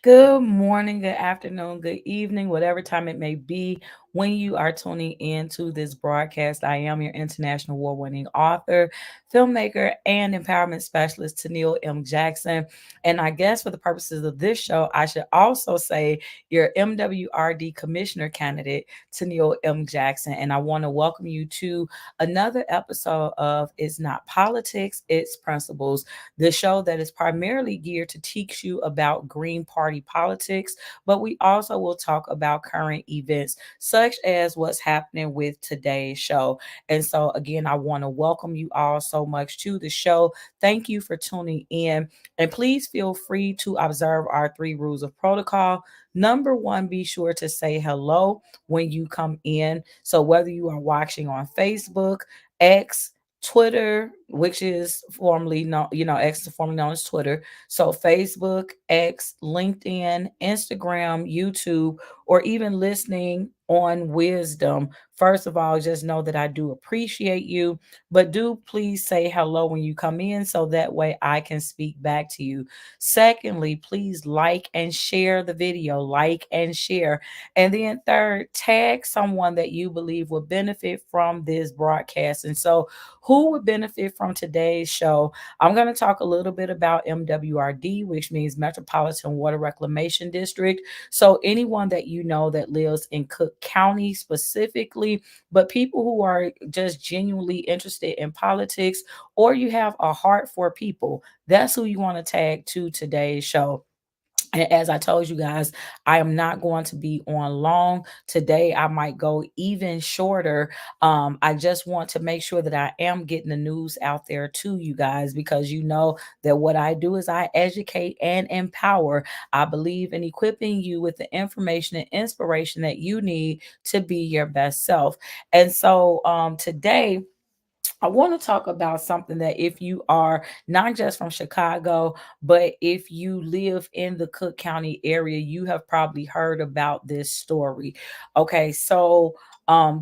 Good morning, good afternoon, good evening, whatever time it may be when you are tuning in to this broadcast. I am your international award winning author, filmmaker, and empowerment specialist, Tennille M. Jackson. And I guess for the purposes of this show, I should also say your MWRD commissioner candidate, Tennille M. Jackson. And I want to welcome you to another episode of It's Not Politics, It's Principles, the show that is primarily geared to teach you about Green Party politics, but we also will talk about current events, such as what's happening with today's show. And so, again, I want to welcome you all so much to the show. Thank you for tuning in. And please feel free to observe our three rules of protocol. Number one, be sure to say hello when you come in. So, whether you are watching on Facebook, X, Twitter, which is formerly known, X is formerly known as Twitter. So Facebook, X, LinkedIn, Instagram, YouTube, or even listening on Wisdom. First of all, just know that I do appreciate you, but do please say hello when you come in so that way I can speak back to you. Secondly, please like and share the video, like and share. And then third, tag someone that you believe will benefit from this broadcast. And so, who would benefit from today's show? I'm going to talk a little bit about MWRD, which means Metropolitan Water Reclamation District. So, anyone that you know that lives in Cook County specifically, but people who are just genuinely interested in politics, or you have a heart for people, that's who you want to tag to today's show. And as I told you guys, I am not going to be on long today. I might go even shorter. I just want to make sure that I am getting the news out there to you guys because you know that what I do is I educate and empower. I believe in equipping you with the information and inspiration that you need to be your best self. And so today, I want to talk about something that if you are not just from Chicago, but if you live in the Cook County area, you have probably heard about this story. Okay, so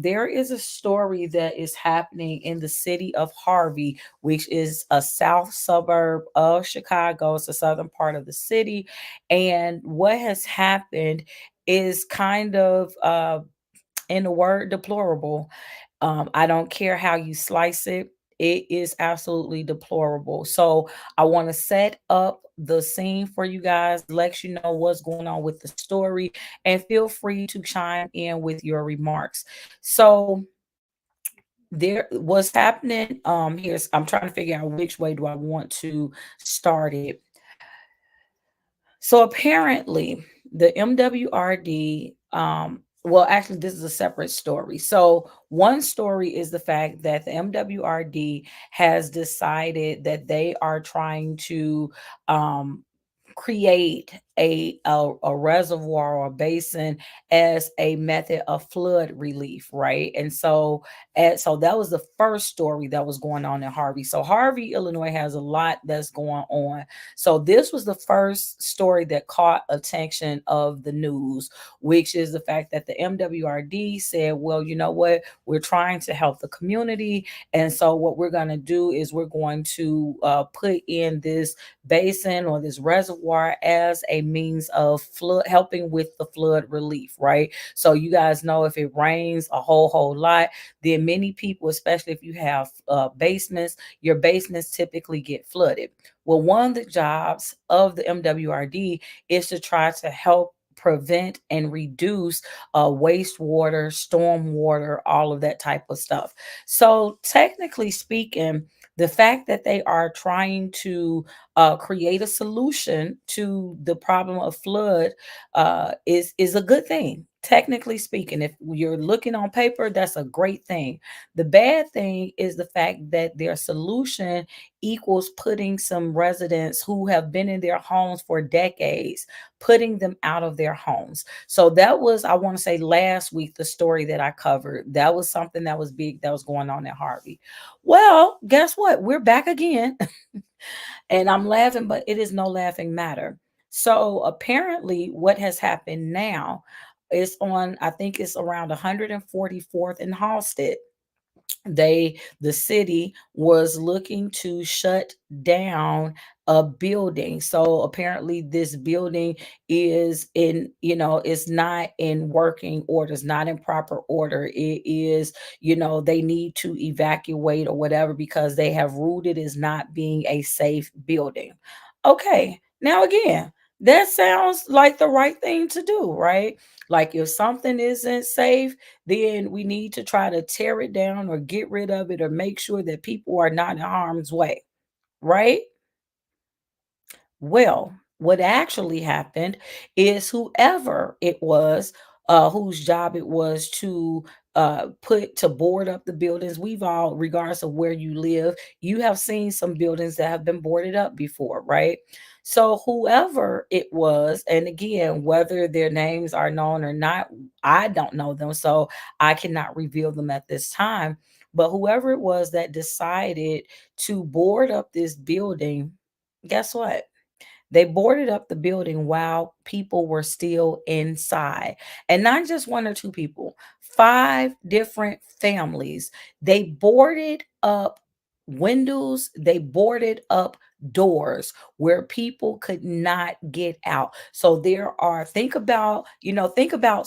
there is a story that is happening in the city of Harvey, which is a south suburb of Chicago. It's the southern part of the city. And what has happened is kind of, in the word, deplorable. I don't care how you slice it. It is absolutely deplorable. So I want to set up the scene for you guys, let you know what's going on with the story, and feel free to chime in with your remarks. So there what's happening here's I'm trying to figure out which way do I want to start it. So apparently, the MWRD, well, actually, this is a separate story. So, one story is the fact that the MWRD has decided that they are trying to um, create a reservoir or basin as a method of flood relief, right? And so that was the first story that was going on in Harvey. So Harvey, Illinois has a lot that's going on. So this was the first story that caught attention of the news, which is the fact that the MWRD said, well, you know what? We're trying to help the community. And so what we're going to do is we're going to put in this basin or this reservoir as a means of flood, helping with the flood relief, right? So you guys know if it rains a whole lot, then many people, especially if you have basements, your basements typically get flooded. Well, one of the jobs of the MWRD is to try to help prevent and reduce wastewater, storm water, all of that type of stuff. So, technically speaking, the fact that they are trying to create a solution to the problem of flood is a good thing. Technically speaking, if you're looking on paper, that's a great thing. The bad thing is the fact that their solution equals putting some residents who have been in their homes for decades, putting them out of their homes. So that was, I want to say, last week, the story that I covered. That was something that was big that was going on at Harvey. Well, guess what? We're back again. And I'm laughing, but it is no laughing matter. So apparently, what has happened now is on, I think it's around 144th and Halsted. The city was looking to shut down a building. So apparently this building is in, it's not in working order, it's not in proper order. It is, they need to evacuate or whatever because they have ruled it as not being a safe building. Okay, now again, that sounds like the right thing to do, right? Like if something isn't safe, then we need to try to tear it down or get rid of it or make sure that people are not in harm's way, right? Well, what actually happened is whoever it was, whose job it was to put to board up the buildings, we've all, regardless of where you live, you have seen some buildings that have been boarded up before, right? So whoever it was, and again, whether their names are known or not, I don't know them, so I cannot reveal them at this time. But whoever it was that decided to board up this building, guess what? They boarded up the building while people were still inside. And not just one or two people, five different families. They boarded up windows, they boarded up doors where people could not get out. So there are, think about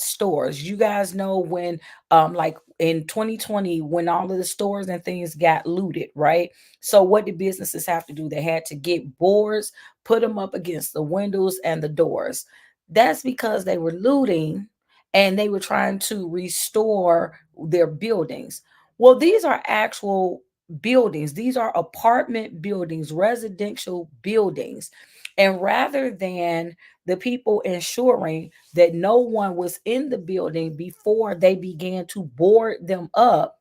stores. You guys know when like in 2020 when all of the stores and things got looted, right? So what did businesses have to do? They had to get boards, put them up against the windows and the doors. That's because they were looting and they were trying to restore their buildings. Well, these are actual buildings, these are apartment buildings, residential buildings. And rather than the people ensuring that no one was in the building before they began to board them up,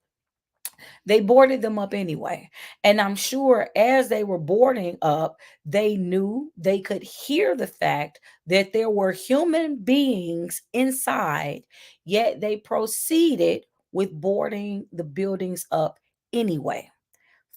they boarded them up anyway. And I'm sure as they were boarding up, they knew they could hear the fact that there were human beings inside, yet they proceeded with boarding the buildings up anyway.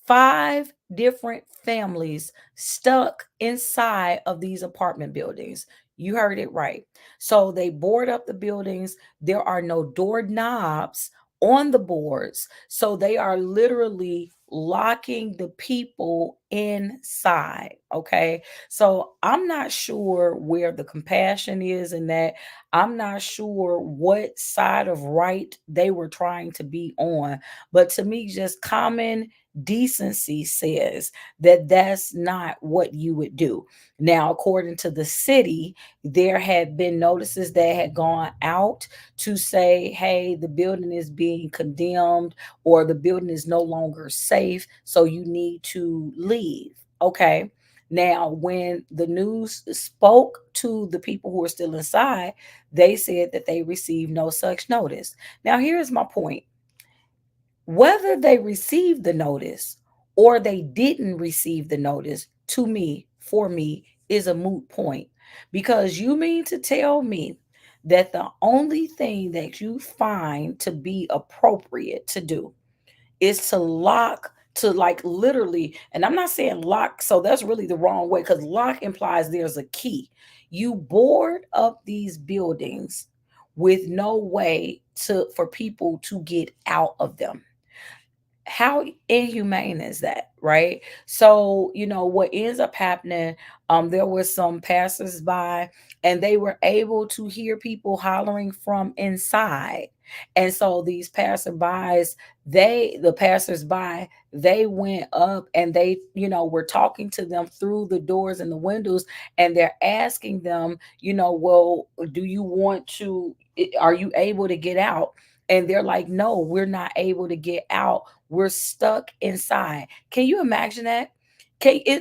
Five different families stuck inside of these apartment buildings. You heard it right. So they board up the buildings. There are no doorknobs on the boards. So they are literally locking the people inside. Okay. So I'm not sure where the compassion is in that. I'm not sure what side of right they were trying to be on. But to me, just common decency says that that's not what you would do. Now, according to the city, there had been notices that had gone out to say, hey, the building is being condemned or the building is no longer safe, so you need to leave. Okay. Now, when the news spoke to the people who are still inside, they said that they received no such notice. Now, here's my point: whether they received the notice or they didn't receive the notice, to me, for me, is a moot point. Because you mean to tell me that the only thing that you find to be appropriate to do is to lock, to like literally, and I'm not saying lock, so that's really the wrong way because lock implies there's a key. You board up these buildings with no way to for people to get out of them. How inhumane is that, right? So what ends up happening, there was some passersby and they were able to hear people hollering from inside. And so these passerbys, the passersby, they went up and they were talking to them through the doors and the windows, and they're asking them, well, do you want to, are you able to get out? And they're like, no, we're not able to get out, we're stuck inside. Can you imagine that?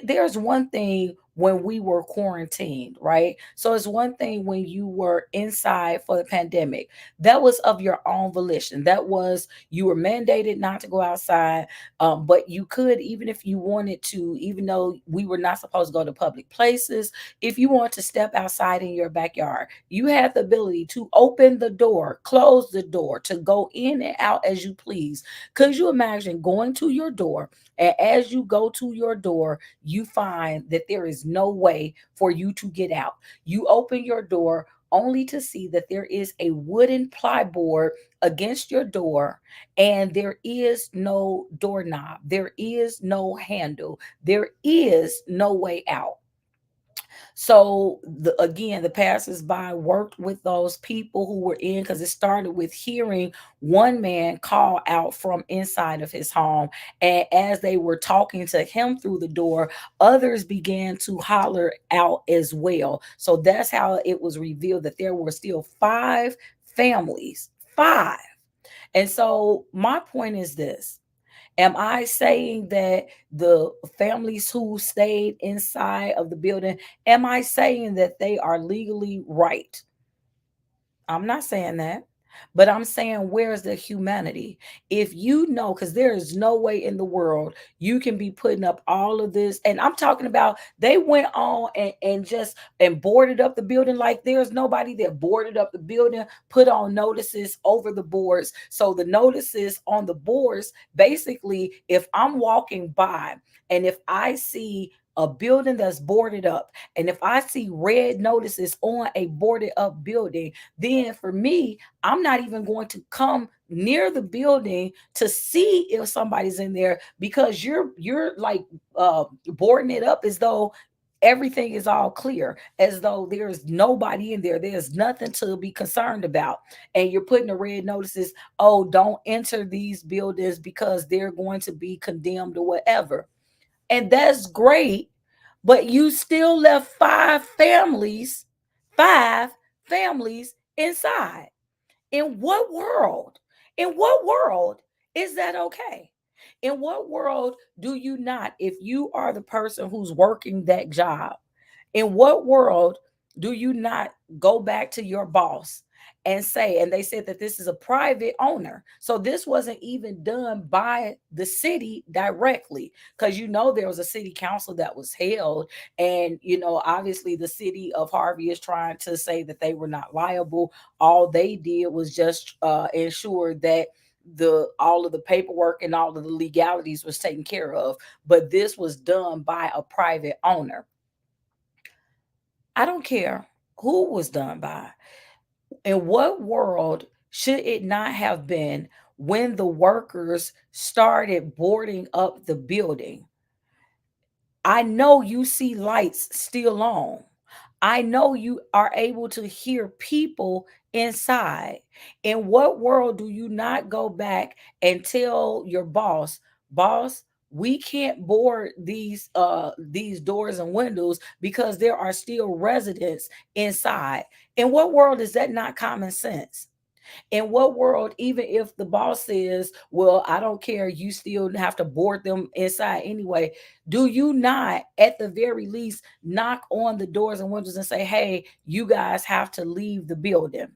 There's one thing when we were quarantined, right? So it's one thing when you were inside for the pandemic. That was of your own volition. That was, you were mandated not to go outside, but you could, even if you wanted to, even though we were not supposed to go to public places, if you want to step outside in your backyard, you had the ability to open the door, close the door, to go in and out as you please. Could you imagine going to your door, and as you go to your door, you find that there is no way for you to get out? You open your door, only to see that there is a wooden plyboard against your door, and there is no doorknob, there is no handle, there is no way out. So again, the passersby worked with those people who were in, because it started with hearing one man call out from inside of his home. And as they were talking to him through the door, others began to holler out as well. So that's how it was revealed that there were still five families. Five. And so my point is this. Am I saying that the families who stayed inside of the building, am I saying that they are legally right? I'm not saying that. But I'm saying, where's the humanity? If you know, because there is no way in the world you can be putting up all of this. And I'm talking about they went on and just and boarded up the building like there's nobody there. Boarded up the building, put on notices over the boards. So the notices on the boards, basically, if I'm walking by and if I see a building that's boarded up, and if I see red notices on a boarded up building, then for me, I'm not even going to come near the building to see if somebody's in there, because you're like boarding it up as though everything is all clear, as though there's nobody in there, there's nothing to be concerned about. And you're putting the red notices, oh, don't enter these buildings because they're going to be condemned or whatever. And that's great, but you still left five families inside. In what world? In what world is that okay? In what world do you not, if you are the person who's working that job, in what world do you not go back to your boss and say, and they said that this is a private owner. So this wasn't even done by the city directly, because there was a city council that was held. And obviously the city of Harvey is trying to say that they were not liable. All they did was just ensure that the all of the paperwork and all of the legalities was taken care of. But this was done by a private owner. I don't care who it was done by. In what world should it not have been when the workers started boarding up the building? I know you see lights still on. I know you are able to hear people inside. In what world do you not go back and tell your boss, we can't board these doors and windows because there are still residents inside? In what world is that not common sense? In what world, even if the boss says, well, I don't care, you still have to board them inside anyway, do you not, at the very least, knock on the doors and windows and say, hey, you guys have to leave the building?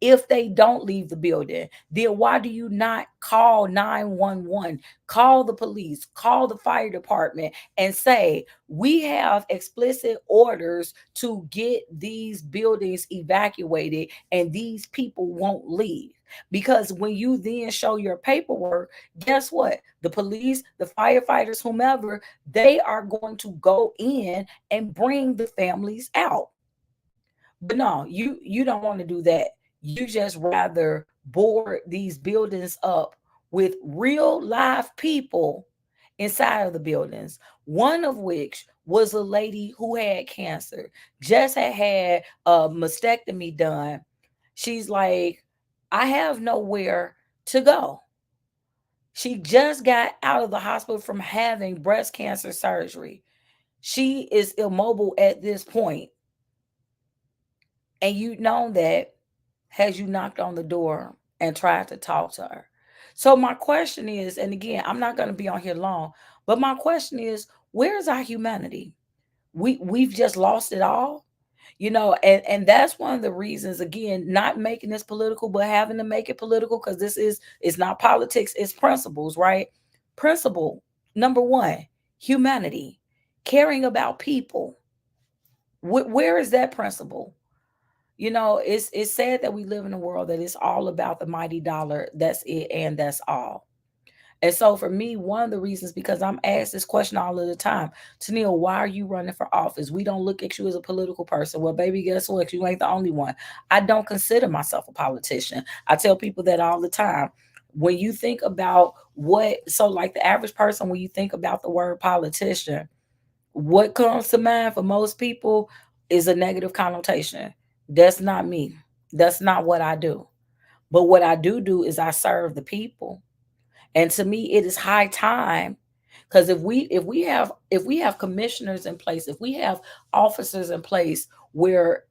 If they don't leave the building, then why do you not call 911, call the police, call the fire department, and say, we have explicit orders to get these buildings evacuated and these people won't leave? Because when you then show your paperwork, guess what? The police, the firefighters, whomever, they are going to go in and bring the families out. But no, you don't want to do that. You just rather board these buildings up with real live people inside of the buildings. One of which was a lady who had cancer, just had a mastectomy done. She's like, I have nowhere to go. She just got out of the hospital from having breast cancer surgery. She is immobile at this point. And you know that, has you knocked on the door and tried to talk to her? So my question is, and again, I'm not going to be on here long, but my question is, where's our humanity? We've just lost it all. And that's one of the reasons, again, not making this political, but having to make it political, because it's not politics, it's principles, right? Principle number one, humanity, caring about people. Where is that principle? It's sad that we live in a world that is all about the mighty dollar. That's it, and that's all. And so for me, one of the reasons, because I'm asked this question all of the time, Tennille, why are you running for office? We don't look at you as a political person. Well, baby, guess what? You ain't the only one. I don't consider myself a politician. I tell people that all the time. When you think about so like the average person, when you think about the word politician, what comes to mind for most people is a negative connotation. That's not me. That's not what I do. But what I do is I serve the people. And to me, it is high time, because if we have commissioners in place, if we have officers in place where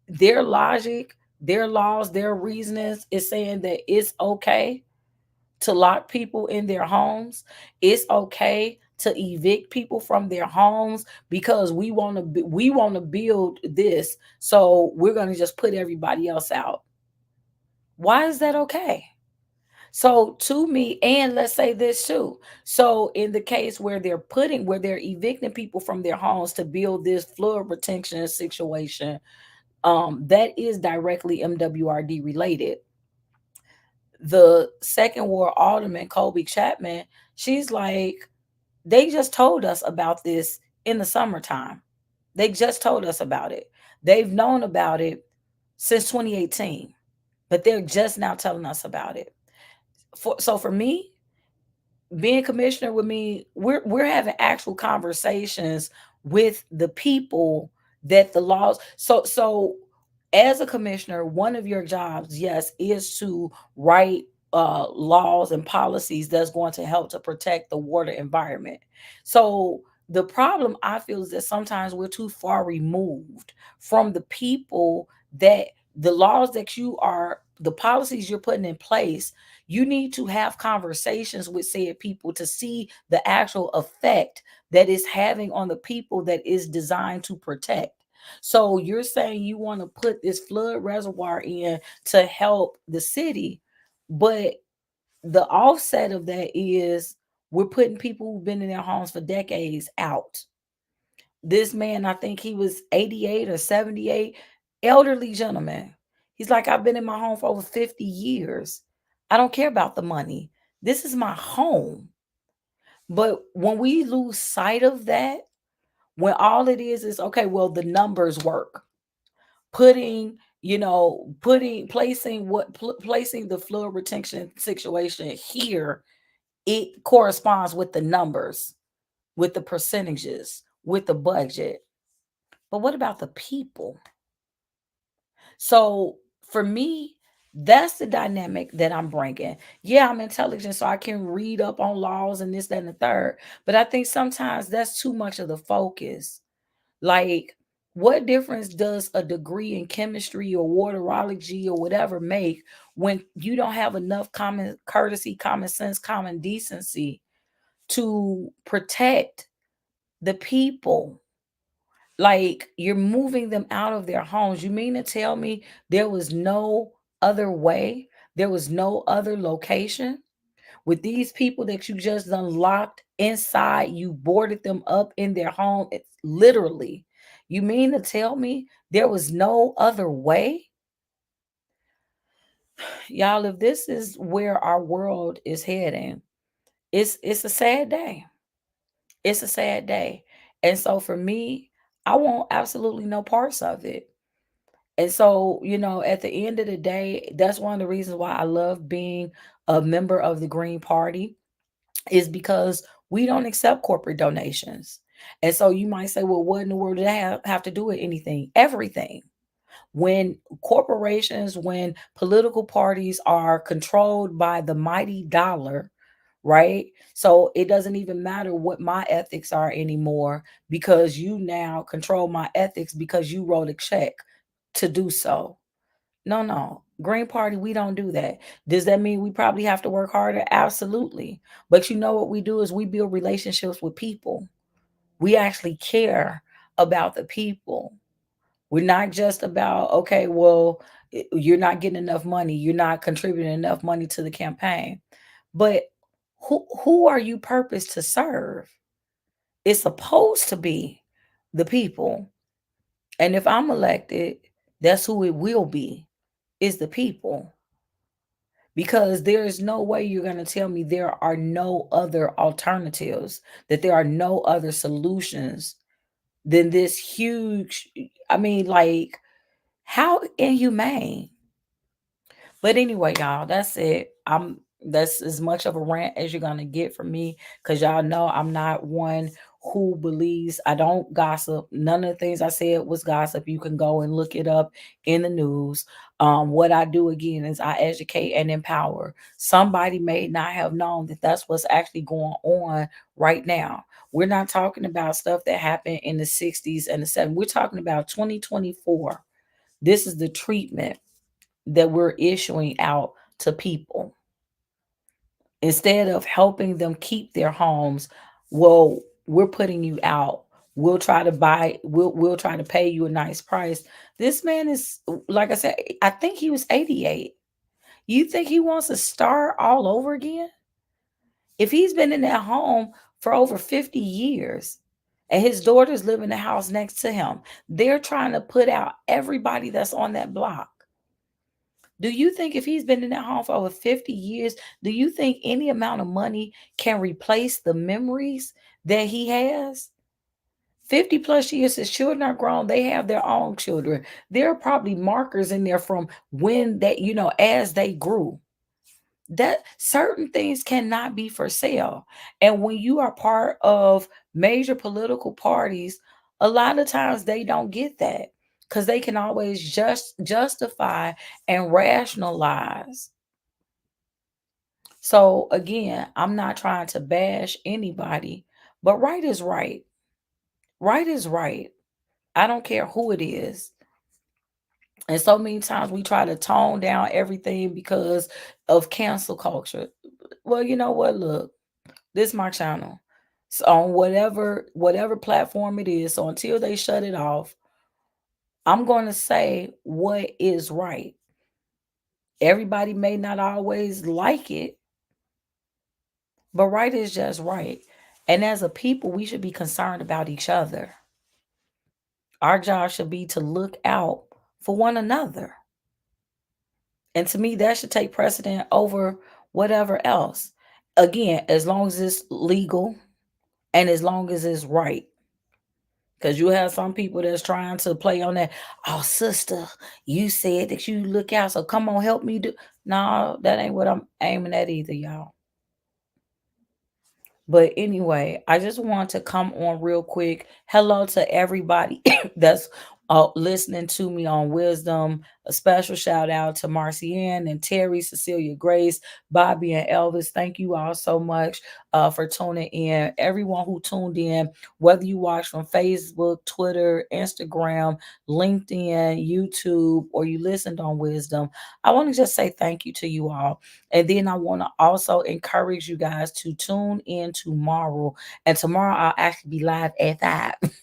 their logic, their laws, their reasonings is saying that it's okay to lock people in their homes, it's okay to evict people from their homes because we want to build this, so we're going to just put everybody else out. Why is that okay? So to me, and let's say this too. So in the case where they're evicting people from their homes to build this flood retention situation, that is directly MWRD related. The second ward alderman, Colby Chapman, she's like, they just told us about this in the summertime. They just told us about it. They've known about it since 2018, but they're just now telling us about it. So for me, being commissioner with me, we're having actual conversations with the people that the laws. So as a commissioner, one of your jobs, yes, is to write laws and policies that's going to help to protect the water environment. So the problem I feel is that sometimes we're too far removed from the people that the laws that the policies you're putting in place. You need to have conversations with said people to see the actual effect that it's having on the people that is designed to protect. So you're saying you want to put this flood reservoir in to help the city, but the offset of that is we're putting people who've been in their homes for decades out. This man, I think he was 88 or 78, elderly gentleman. He's like, I've been in my home for over 50 years. I don't care about the money. This is my home. But when we lose sight of that, when all it is okay, well, the numbers work. Putting, placing the flood retention situation here, it corresponds with the numbers, with the percentages, with the budget. But what about the people? So for me, that's the dynamic that I'm bringing. Yeah, I'm intelligent, so I can read up on laws and this, that, and the third. But I think sometimes that's too much of the focus. Like, what difference does a degree in chemistry or waterology or whatever make when you don't have enough common courtesy, common sense, common decency to protect the people? Like, you're moving them out of their homes. You mean to tell me there was no other way? There was no other location with these people that you just unlocked inside? You boarded them up in their home. It's literally. You mean to tell me there was no other way? Y'all, if this is where our world is heading, it's a sad day. It's a sad day. And so for me, I want absolutely no parts of it. And so, at the end of the day, that's one of the reasons why I love being a member of the Green Party, is because we don't accept corporate donations. And so you might say, well, what in the world do that have to do with anything? Everything. When political parties are controlled by the mighty dollar, right? So it doesn't even matter what my ethics are anymore, because you now control my ethics because you wrote a check to do so. No, no. Green Party, we don't do that. Does that mean we probably have to work harder? Absolutely. But you know what we do is we build relationships with people. We actually care about the people. We're not just about, okay, well, you're not getting enough money. You're not contributing enough money to the campaign. But who are you purposed to serve? It's supposed to be the people. And if I'm elected, that's who it will be, is the people. because there is no way you're going to tell me there are no other alternatives, that there are no other solutions than this huge, I mean, like, how inhumane. But anyway, y'all, that's it. That's as much of a rant as you're gonna get from me, because y'all know I'm not one who believes, I don't gossip. None of the things I said was gossip. You can go and look it up in the news. What I do again is I educate and empower. Somebody may not have known that that's what's actually going on right now. We're not talking about stuff that happened in the 60s and the 70s. We're talking about 2024. This is the treatment that we're issuing out to people. Instead of helping them keep their homes, well, we're putting you out. We'll try to pay you a nice price. This man is, like I said, I think he was 88. You think he wants to start all over again? If he's been in that home for over 50 years and his daughters live in the house next to him, they're trying to put out everybody that's on that block. Do you think if he's been in that home for over 50 years, do you think any amount of money can replace the memories that he has? 50 plus years, his children are grown. They have their own children. There are probably markers in there from when they, as they grew. That certain things cannot be for sale. And when you are part of major political parties, a lot of times they don't get that, because they can always just justify and rationalize. So again, I'm not trying to bash anybody, but right is right. Right is right. I don't care who it is. And so many times we try to tone down everything because of cancel culture. Well, you know what? Look, this is my channel. So on whatever platform it is. So until they shut it off, I'm going to say what is right. Everybody may not always like it, but right is just right. And as a people, we should be concerned about each other. Our job should be to look out for one another. And to me, that should take precedent over whatever else. Again, as long as it's legal and as long as it's right. Because you have some people that's trying to play on that. Oh, sister, you said that you look out, so come on, help me do. No, that ain't what I'm aiming at either, y'all. But anyway, I just want to come on real quick. Hello to everybody that's listening to me on Wisdom. A special shout out to Marcianne and Terry, Cecilia Grace, Bobby, and Elvis. Thank you all so much for tuning in. Everyone who tuned in, whether you watch from Facebook, Twitter, Instagram, LinkedIn, YouTube, or you listened on Wisdom, I want to just say thank you to you all. And then I want to also encourage you guys to tune in tomorrow. And tomorrow I'll actually be live at 5.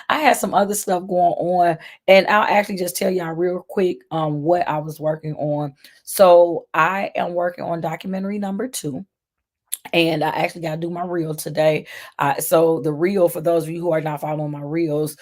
I had some other stuff going on, and I'll actually just tell y'all real quick what I was working on. So I am working on documentary number 2. And I actually got to do my reel today. So the reel, for those of you who are not following my reels,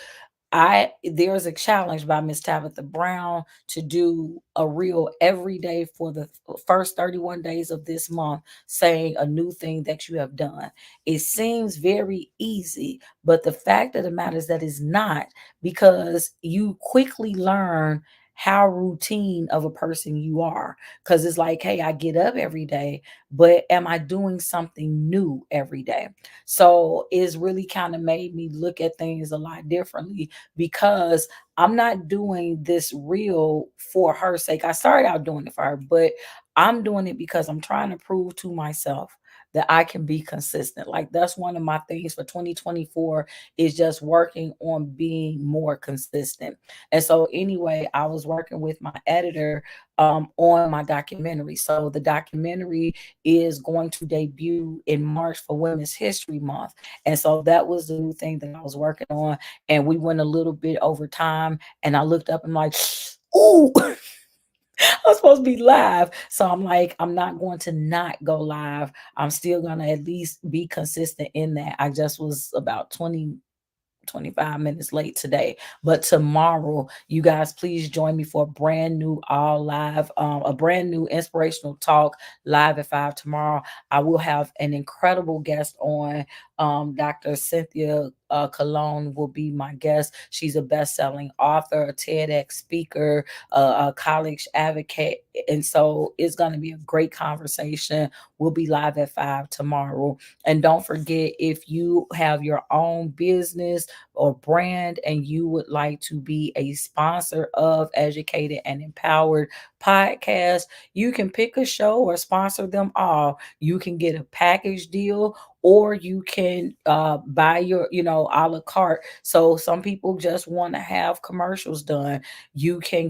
there's a challenge by Miss Tabitha Brown to do a reel every day for the first 31 days of this month, saying a new thing that you have done. It seems very easy, but the fact of the matter is that it's not, because you quickly learn how routine of a person you are. Because it's like, hey, I get up every day, but am I doing something new every day? So it's really kind of made me look at things a lot differently, because I'm not doing this reel for her sake. I started out doing it for her, but I'm doing it because I'm trying to prove to myself that I can be consistent. Like, that's one of my things for 2024, is just working on being more consistent. And so anyway, I was working with my editor on my documentary. So the documentary is going to debut in March for Women's History Month. And so that was the new thing that I was working on. And we went a little bit over time. And I looked up and I'm like, ooh, I'm supposed to be live. So I'm like, I'm not going to not go live. I'm still going to at least be consistent in that. I just was about 20, 25 minutes late today. But tomorrow, you guys, please join me for a brand new all live, a brand new inspirational talk live at 5 tomorrow. I will have an incredible guest on. Dr. Cynthia Cologne will be my guest. She's a best-selling author, a TEDx speaker, a college advocate, and so it's going to be a great conversation. We'll be live at 5 tomorrow. And don't forget, if you have your own business or brand and you would like to be a sponsor of Educated and Empowered podcast, you can pick a show or sponsor them all. You can get a package deal, or you can buy your, a la carte. So some people just want to have commercials done. You can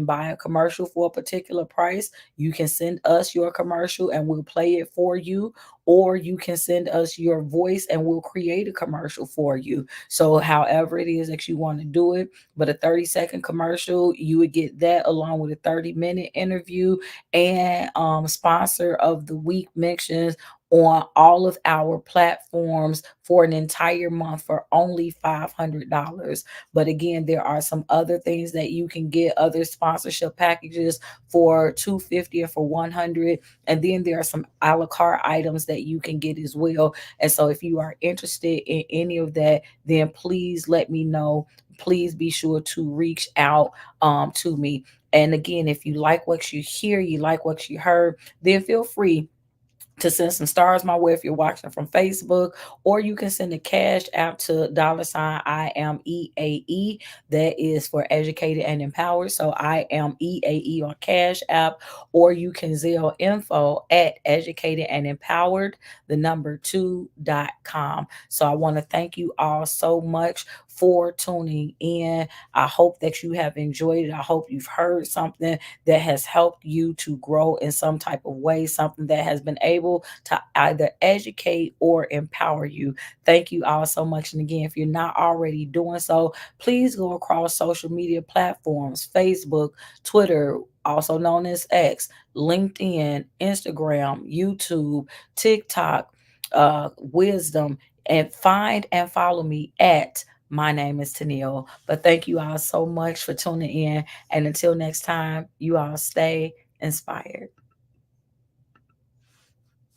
buy a commercial for a particular price. You can send us your commercial and we'll play it for you, or you can send us your voice and we'll create a commercial for you. So however it is that you want to do it, but a 30-second commercial, you would get that along with a 30-minute interview and sponsor of the week mentions on all of our platforms for an entire month for only $500. But again, there are some other things that you can get, other sponsorship packages for 250 and for 100. And then there are some a la carte items that you can get as well. And so if you are interested in any of that, then please let me know. Please be sure to reach out to me. And again, if you like what you hear, you like what you heard, then feel free to send some stars my way if you're watching from Facebook, or you can send a cash app to $ I am EAE. That is for Educated and Empowered. So I am EAE on Cash App, or you can Zelle info at Educated and Empowered, the number 2.com. So I want to thank you all so much for tuning in. I hope that you have enjoyed it. I hope you've heard something that has helped you to grow in some type of way, something that has been able to either educate or empower you. Thank you all so much. And again, if you're not already doing so, please go across social media platforms: Facebook, Twitter, also known as X, LinkedIn, Instagram, YouTube, TikTok, Wisdom, and find and follow me at My Name is Tennille. But thank you all so much for tuning in. And until next time, you all stay inspired.